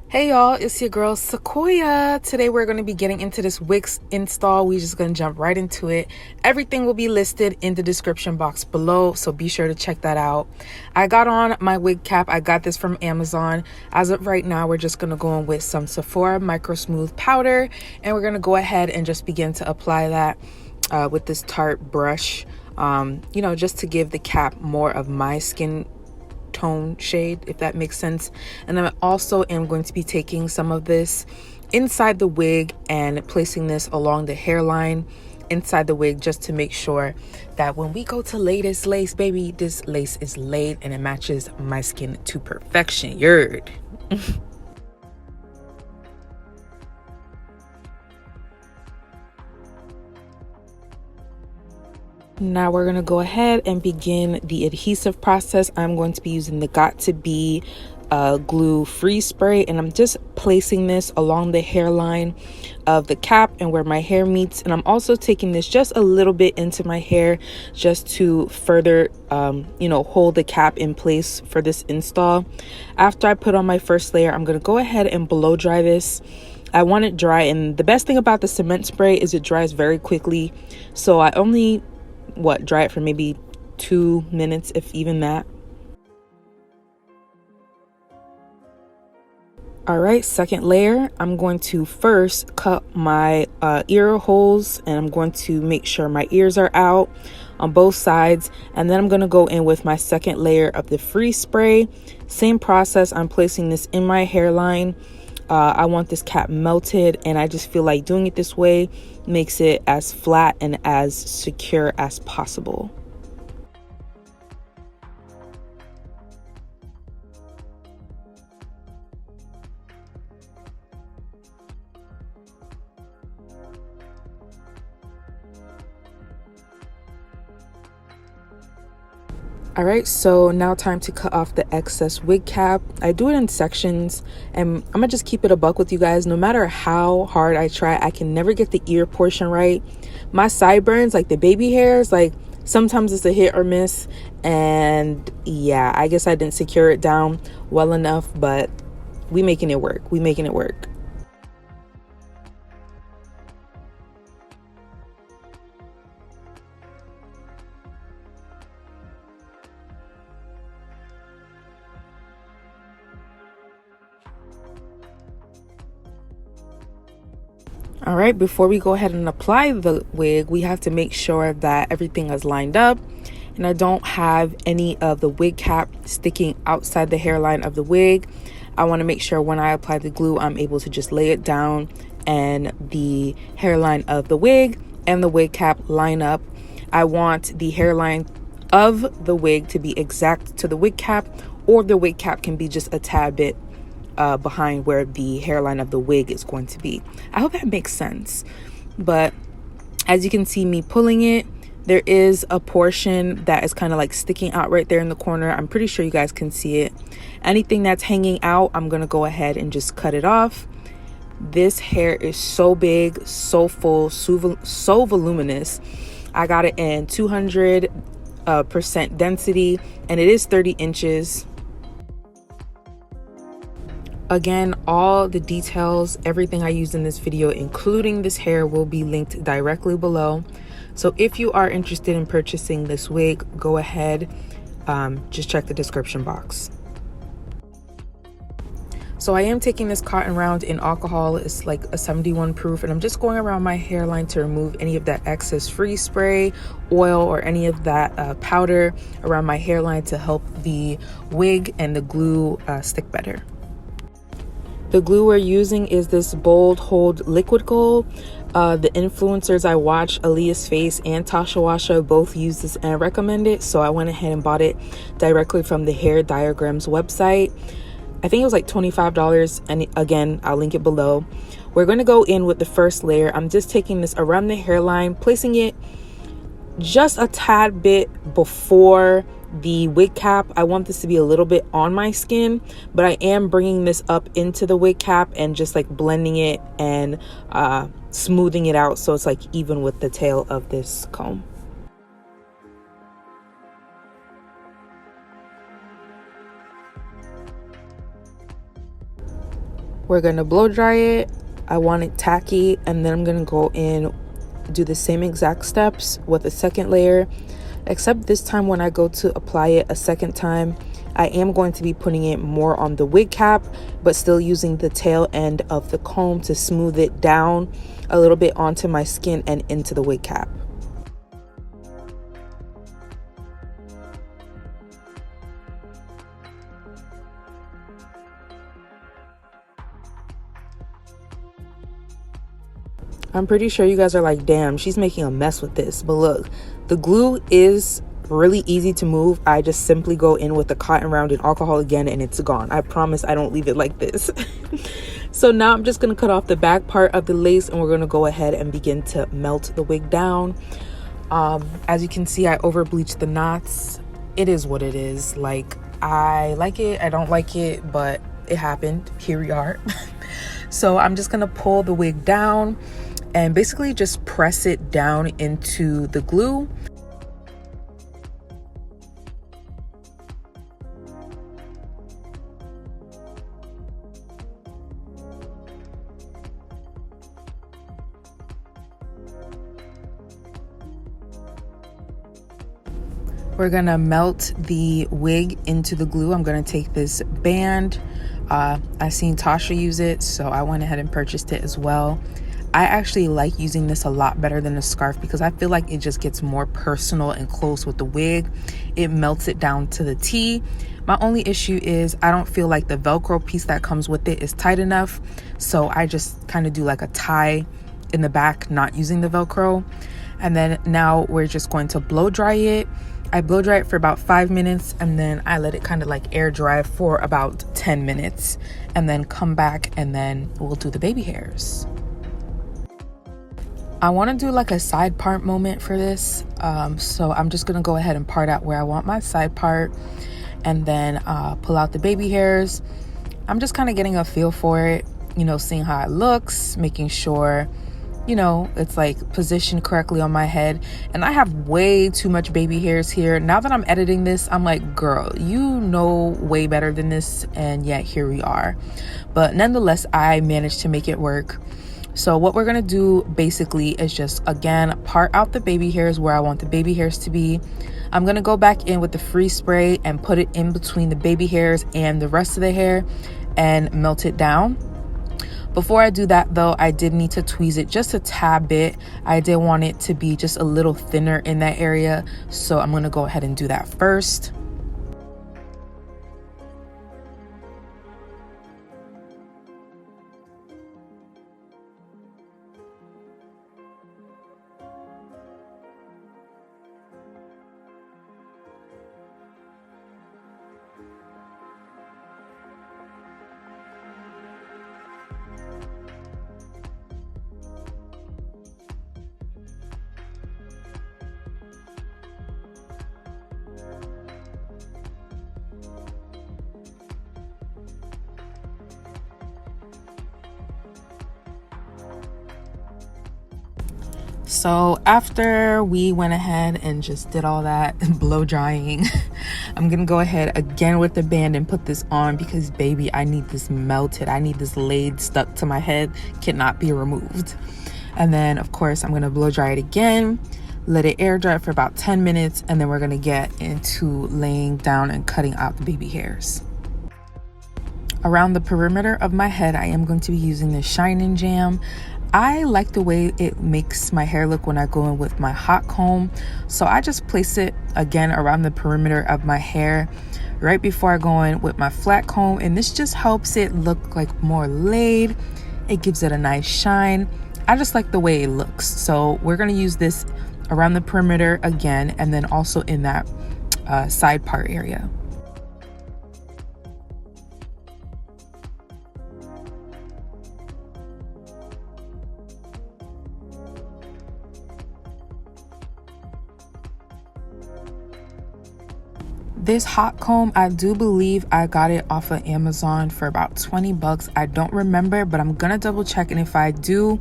Hey y'all, it's your girl Sequoia. Today we're going to be getting into this wig install. We're just going to jump right into it. Everything will be listed in the description box below, so be sure to check that out. I got on my wig cap. I got this from Amazon. As of right now, we're just going to go in with some SEPHORA MicroSmooth powder, and we're going to go ahead and just begin to apply that with this Tarte brush, just to give the cap more of my skin tone shade, if that makes sense. And I also am going to be taking some of this inside the wig and placing this along the hairline inside the wig, just to make sure that when we go to lay this lace, baby, this lace is laid and it matches my skin to perfection. Yerd. Now we're going to go ahead and begin the adhesive process. I'm going to be using the Got2b glue free spray, and I'm just placing this along the hairline of the cap and where my hair meets. And I'm also taking this just a little bit into my hair just to further hold the cap in place for this install. After I put on my first layer, I'm going to go ahead and blow dry this. I want it dry, and the best thing about the cement spray is it dries very quickly, so I only dry it for maybe 2 minutes, if even that. All right, second layer, I'm going to first cut my ear holes, and I'm going to make sure my ears are out on both sides. And then I'm going to go in with my second layer of the free spray. Same process, I'm placing this in my hairline. I want this cap melted, and I just feel like doing it this way makes it as flat and as secure as possible. All right, so now time to cut off the excess wig cap. I do it in sections, and I'm gonna just keep it a buck with you guys. No matter how hard I try, I can never get the ear portion right. My sideburns, like the baby hairs, like sometimes it's a hit or miss. And yeah, I guess I didn't secure it down well enough, but we making it work. We making it work. All right, before we go ahead and apply the wig, we have to make sure that everything is lined up and I don't have any of the wig cap sticking outside the hairline of the wig. I want to make sure when I apply the glue, I'm able to just lay it down and the hairline of the wig and the wig cap line up. I want the hairline of the wig to be exact to the wig cap, or the wig cap can be just a tad bit behind where the hairline of the wig is going to be. I hope that makes sense. But as you can see me pulling it, there is a portion that is kind of like sticking out right there in the corner. I'm pretty sure you guys can see it. Anything that's hanging out, I'm gonna go ahead and just cut it off. This hair is so big, so full, so voluminous. I got it in 200% density, and it is 30 inches. Again, all the details, everything I used in this video, including this hair, will be linked directly below. So if you are interested in purchasing this wig, go ahead, just check the description box. So I am taking this cotton round in alcohol. It's like a 71 proof, and I'm just going around my hairline to remove any of that excess free spray, oil, or any of that powder around my hairline to help the wig and the glue stick better. The glue we're using is this Bold Hold Liquid Gold. The influencers I watch, Aaliyah's Face and Tasha Washa, both use this and recommend it. So I went ahead and bought it directly from the Hair Diagrams website. I think it was like $25, and again, I'll link it below. We're going to go in with the first layer. I'm just taking this around the hairline, placing it just a tad bit before the wig cap. I want this to be a little bit on my skin, but I am bringing this up into the wig cap and just like blending it and smoothing it out so it's like even with the tail of this comb. We're gonna blow dry it. I want it tacky, and then I'm gonna go in, do the same exact steps with a second layer, except this time when I go to apply it a second time, I am going to be putting it more on the wig cap, but still using the tail end of the comb to smooth it down a little bit onto my skin and into the wig cap. I'm pretty sure you guys are like, damn, she's making a mess with this. But look, the glue is really easy to move. I just simply go in with the cotton round in alcohol again and it's gone. I promise I don't leave it like this. So now I'm just going to cut off the back part of the lace and we're going to go ahead and begin to melt the wig down. As you can see, I over bleached the knots. It is what it is. Like, I like it, I don't like it, but it happened. Here we are. So I'm just going to pull the wig down and basically just press it down into the glue. We're gonna melt the wig into the glue. I'm gonna take this band. I seen Tasha use it, so I went ahead and purchased it as well. I actually like using this a lot better than a scarf because I feel like it just gets more personal and close with the wig. It melts it down to the T. My only issue is I don't feel like the Velcro piece that comes with it is tight enough. So I just kind of do like a tie in the back, not using the Velcro. And then now we're just going to blow dry it. I blow dry it for about 5 minutes and then I let it kind of like air dry for about 10 minutes and then come back and then we'll do the baby hairs. I want to do like a side part moment for this, so I'm just gonna go ahead and part out where I want my side part and then pull out the baby hairs. I'm just kind of getting a feel for it, you know, seeing how it looks, making sure, you know, it's like positioned correctly on my head. And I have way too much baby hairs here. Now that I'm editing this, I'm like, girl, you know way better than this, and yet here we are. But nonetheless, I managed to make it work. So what we're gonna do basically is just, again, part out the baby hairs where I want the baby hairs to be. I'm gonna go back in with the free spray and put it in between the baby hairs and the rest of the hair and melt it down. Before I do that though, I did need to tweeze it just a tad bit. I did want it to be just a little thinner in that area. So I'm gonna go ahead and do that first. So after we went ahead and just did all that blow drying, I'm gonna go ahead again with the band and put this on because baby, I need this melted. I need this laid stuck to my head, cannot be removed. And then of course I'm gonna blow dry it again, let it air dry for about 10 minutes, and then we're gonna get into laying down and cutting out the baby hairs. Around the perimeter of my head, I am going to be using the SHEIN Jam. I like the way it makes my hair look when I go in with my hot comb. So I just place it again around the perimeter of my hair right before I go in with my flat comb. And this just helps it look like more laid. It gives it a nice shine. I just like the way it looks. So we're going to use this around the perimeter again, and then also in that side part area. This hot comb, I do believe I got it off of Amazon for about 20 bucks. I don't remember, but I'm gonna double check, and if I do,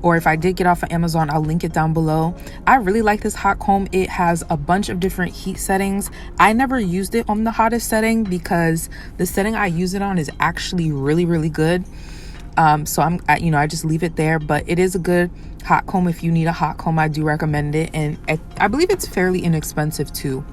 or if I did get off of Amazon, I'll link it down below. I really like this hot comb. It has a bunch of different heat settings. I never used it on the hottest setting because the setting I use it on is actually really, really good. So I just leave it there, but it is a good hot comb. If you need a hot comb, I do recommend it. And I believe it's fairly inexpensive too.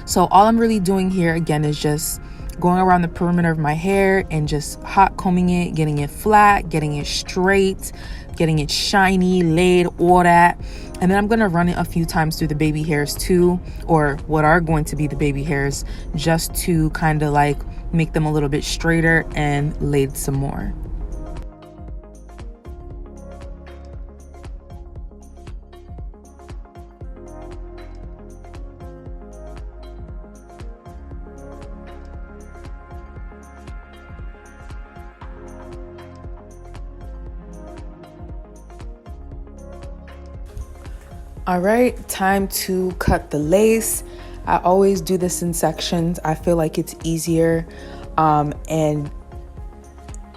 So all I'm really doing here again is just going around the perimeter of my hair and just hot combing it, getting it flat, getting it straight, getting it shiny, laid, all that. And then I'm going to run it a few times through the baby hairs too, or what are going to be the baby hairs, just to kind of like make them a little bit straighter and laid some more. All right, time to cut the lace. I always do this in sections. I feel like it's easier, and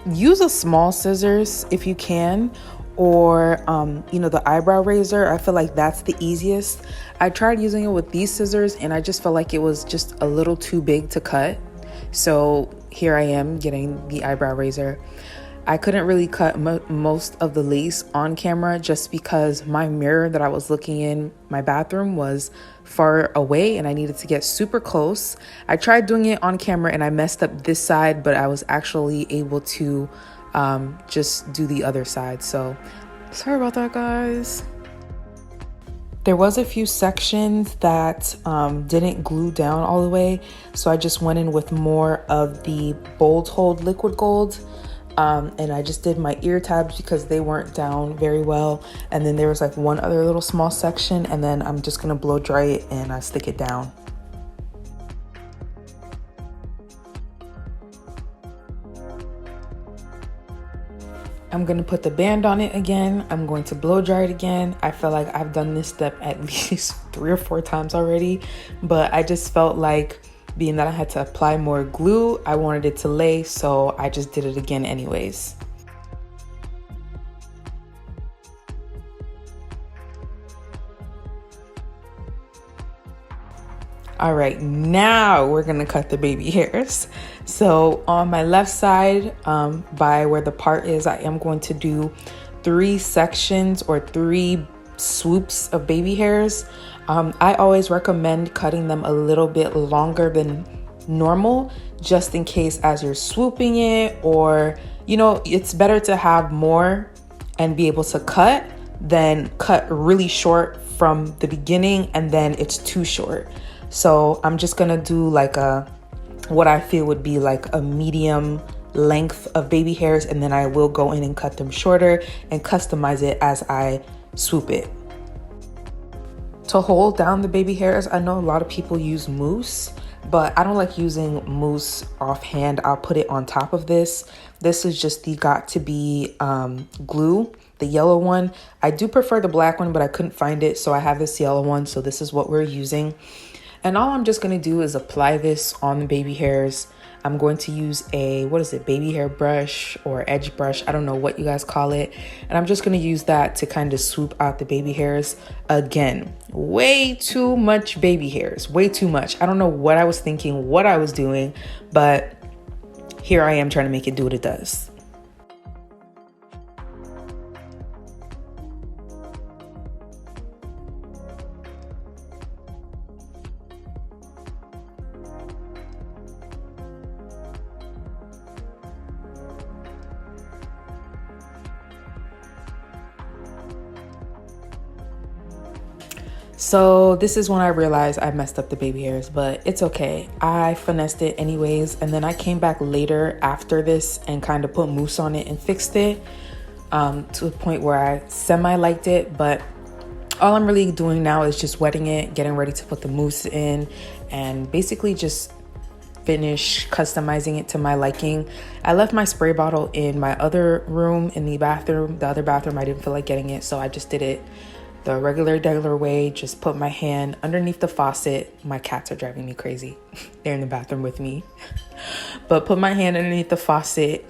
use a small scissors if you can, or the eyebrow razor. I feel like that's the easiest. I tried using it with these scissors and I just felt like it was just a little too big to cut. So here I am getting the eyebrow razor. I couldn't really cut most of the lace on camera just because my mirror that I was looking in my bathroom was far away and I needed to get super close. I tried doing it on camera and I messed up this side, but I was actually able to just do the other side. So sorry about that, guys. There was a few sections that didn't glue down all the way, so I just went in with more of the Bold Hold liquid gold. And I just did my ear tabs because they weren't down very well. And then there was like one other little small section, and then I'm just gonna blow dry it and stick it down. I'm gonna put the band on it again. I'm going to blow dry it again. I feel like I've done this step at least 3 or 4 times already, but I just felt like, being that I had to apply more glue, I wanted it to lay, so I just did it again anyways. All right, now we're gonna cut the baby hairs. So on my left side, by where the part is, I am going to do 3 sections or 3 swoops of baby hairs. I always recommend cutting them a little bit longer than normal, just in case as you're swooping it, or it's better to have more and be able to cut than cut really short from the beginning and then it's too short. So I'm just gonna do like what I feel would be like a medium length of baby hairs, and then I will go in and cut them shorter and customize it as I swoop it. To hold down the baby hairs, I know a lot of people use mousse, but I don't like using mousse offhand. I'll put it on top of this. This is just the Got To Be glue, the yellow one. I do prefer the black one, but I couldn't find it, so I have this yellow one, so this is what we're using. And all I'm just gonna do is apply this on the baby hairs. I'm going to use a, baby hair brush or edge brush. I don't know what you guys call it. And I'm just gonna use that to kind of swoop out the baby hairs. Again, way too much baby hairs, way too much. I don't know what I was thinking, what I was doing, but here I am trying to make it do what it does. So this is when I realized I messed up the baby hairs, but it's okay. I finessed it anyways. And then I came back later after this and kind of put mousse on it and fixed it to a point where I semi-liked it. But all I'm really doing now is just wetting it, getting ready to put the mousse in, and basically just finish customizing it to my liking. I left my spray bottle in my other room in the bathroom. The other bathroom, I didn't feel like getting it, so I just did it the regular way. Just put my hand underneath the faucet. My cats are driving me crazy. They're in the bathroom with me. But put my hand underneath the faucet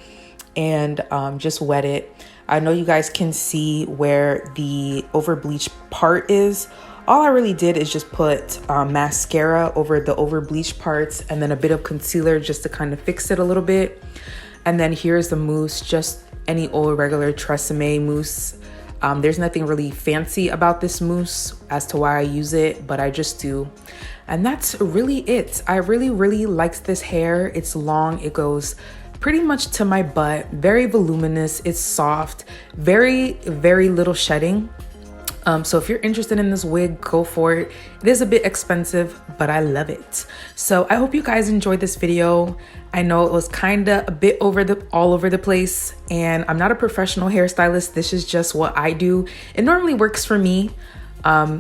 and just wet it. I know you guys can see where the over bleached part is. All I really did is just put mascara over the over bleached parts and then a bit of concealer just to kind of fix it a little bit. And then here's the mousse, just any old regular TRESemmé mousse. There's nothing really fancy about this mousse as to why I use it, but I just do. And that's really it. I really like this hair. It's long, it goes pretty much to my butt, very voluminous, it's soft, very little shedding. So if you're interested in this wig, go for it. It is a bit expensive, but I love it. So I hope you guys enjoyed this video. I know it was kind of a bit all over the place, and I'm not a professional hairstylist. This is just what I do. It normally works for me.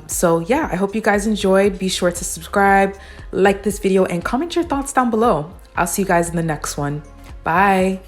So yeah, I hope you guys enjoyed. Be sure to subscribe, like this video, and comment your thoughts down below. I'll see you guys in the next one. Bye.